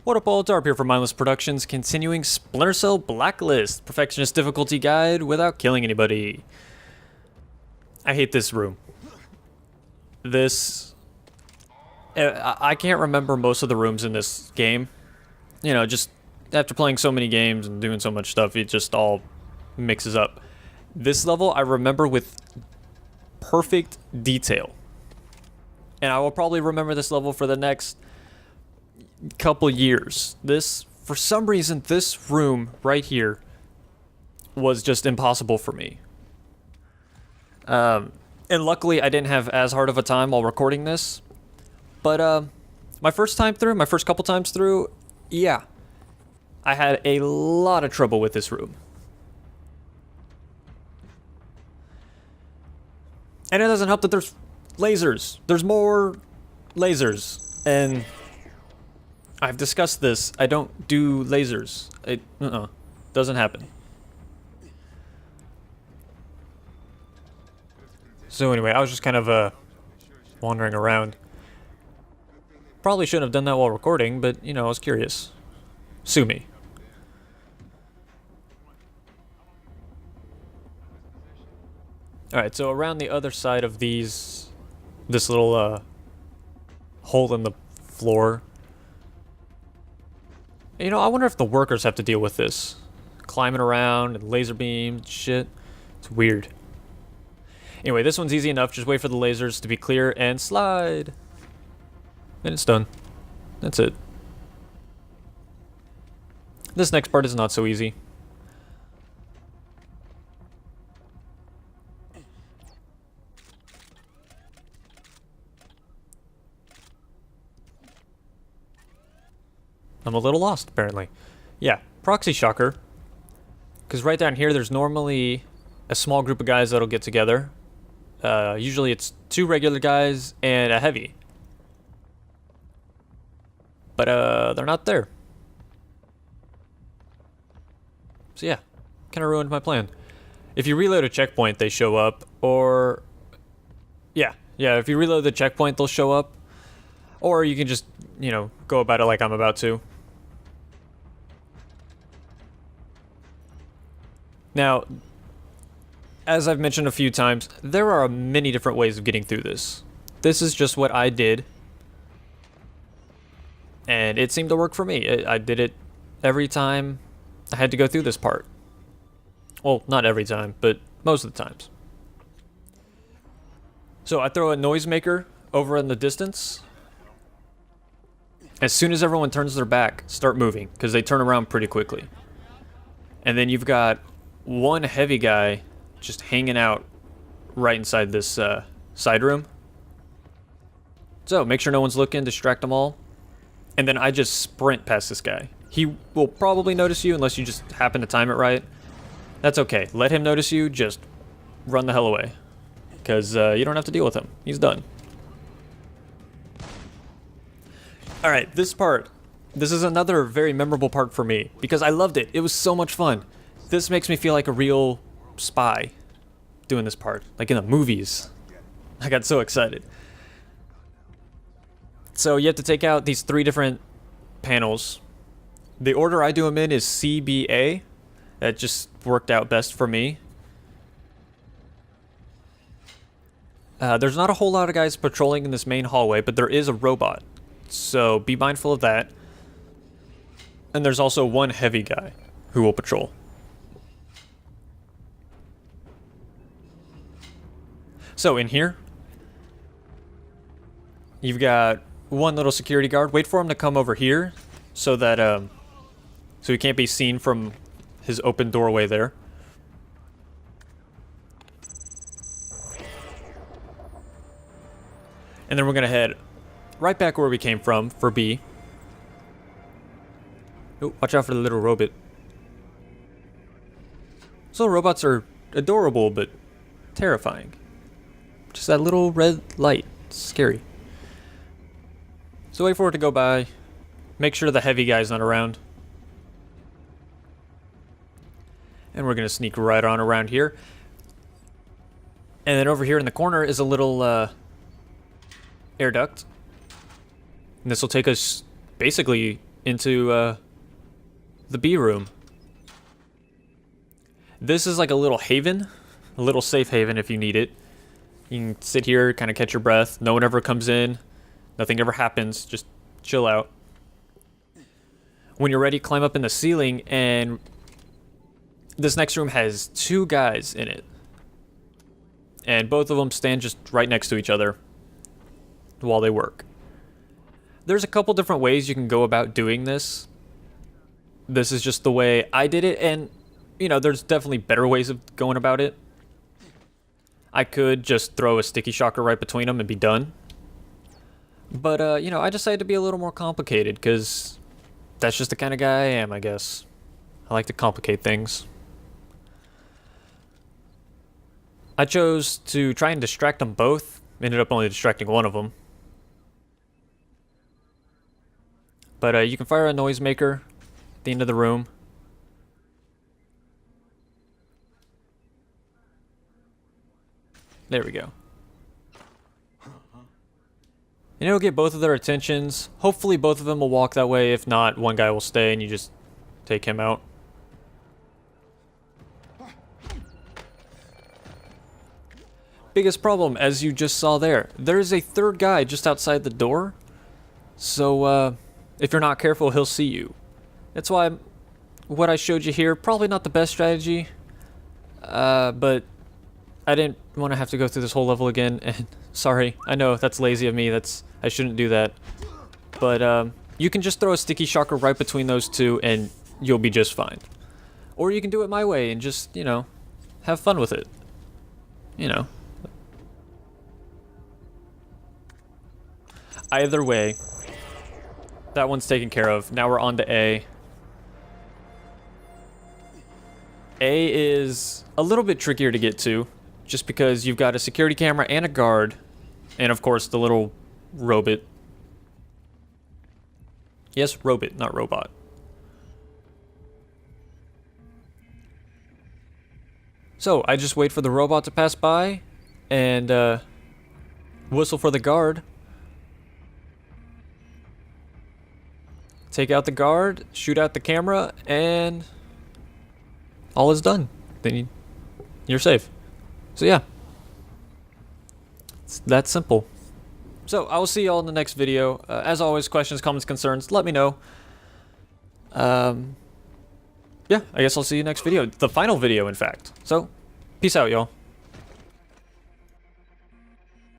What up, all? Darb here for Mindless Productions, continuing Splinter Cell Blacklist, Perfectionist difficulty guide without killing anybody. I hate this room. I can't remember most of the rooms in this game. You know, just after playing so many games and doing so much stuff, it just all mixes up. This level I remember with perfect detail. And I will probably remember this level for the next couple years. For some reason, this room right here was just impossible for me. And luckily, I didn't have as hard of a time while recording this. But my first couple times through, yeah, I had a lot of trouble with this room. And it doesn't help that there's lasers. There's more lasers. And I've discussed this. I don't do lasers. It doesn't happen. So anyway, I was just kind of wandering around. Probably shouldn't have done that while recording, but you know, I was curious. Sue me. Alright, so around the other side of this little hole in the floor. You know, I wonder if the workers have to deal with this. Climbing around and laser beams and shit. It's weird. Anyway, this one's easy enough. Just wait for the lasers to be clear and slide. And it's done. That's it. This next part is not so easy. I'm a little lost, apparently. Yeah, proxy shocker. Because right down here, there's normally a small group of guys that'll get together. Usually it's 2 regular guys and a heavy. But they're not there. So yeah, kind of ruined my plan. If you reload a checkpoint, they show up. Or yeah, if you reload the checkpoint, they'll show up. Or you can just, you know, go about it like I'm about to. Now, as I've mentioned a few times, there are many different ways of getting through this. This is just what I did. And it seemed to work for me. I did it every time I had to go through this part. Well, not every time, but most of the times. So I throw a Noisemaker over in the distance. As soon as everyone turns their back, start moving, because they turn around pretty quickly. And then you've got one heavy guy just hanging out right inside this side room. So make sure no one's looking, distract them all. And then I just sprint past this guy. He will probably notice you unless you just happen to time it right. That's okay. Let him notice you, just run the hell away. Because you don't have to deal with him. He's done. Alright, this is another very memorable part for me, because I loved it. It was so much fun. This makes me feel like a real spy doing this part, like in the movies. I got so excited. So you have to take out these 3 different panels. The order I do them in is CBA. That just worked out best for me. There's not a whole lot of guys patrolling in this main hallway, but there is a robot. So be mindful of that. And there's also one heavy guy who will patrol. So in here, you've got one little security guard. Wait for him to come over here so that so he can't be seen from his open doorway there. And then we're gonna head right back where we came from for B. Oh, watch out for the little robot. So robots are adorable, but terrifying. Just that little red light. It's scary. So wait for it to go by. Make sure the heavy guy's not around. And we're going to sneak right on around here. And then over here in the corner is a little air duct. And this will take us basically into the B room. This is like a little haven, a little safe haven if you need it. You can sit here, kind of catch your breath. No one ever comes in. Nothing ever happens. Just chill out. When you're ready, climb up in the ceiling, and this next room has 2 guys in it. And both of them stand just right next to each other while they work. There's a couple different ways you can go about doing this. This is just the way I did it, and you know, there's definitely better ways of going about it. I could just throw a sticky shocker right between them and be done. But, you know, I decided to be a little more complicated because that's just the kind of guy I am, I guess. I like to complicate things. I chose to try and distract them both. Ended up only distracting one of them. But you can fire a Noisemaker at the end of the room. There we go. And it'll get both of their attentions. Hopefully both of them will walk that way. If not, one guy will stay and you just take him out. Biggest problem, as you just saw there, there's a 3rd guy just outside the door. So, if you're not careful, he'll see you. That's why what I showed you here, probably not the best strategy. But I didn't want to have to go through this whole level again, and sorry, I know that's lazy of me, I shouldn't do that. But you can just throw a sticky shocker right between those 2 and you'll be just fine. Or you can do it my way and just, you know, have fun with it. You know. Either way, that one's taken care of. Now we're on to A. A is a little bit trickier to get to, just because you've got a security camera and a guard, and of course the little robot. Yes, robot, not robot. So I just wait for the robot to pass by, and whistle for the guard. Take out the guard, shoot out the camera, and all is done. Then you're safe. So yeah, it's that simple. So I will see you all in the next video. As always, questions, comments, concerns, let me know. Yeah, I guess I'll see you next video. The final video, in fact. So, peace out, y'all.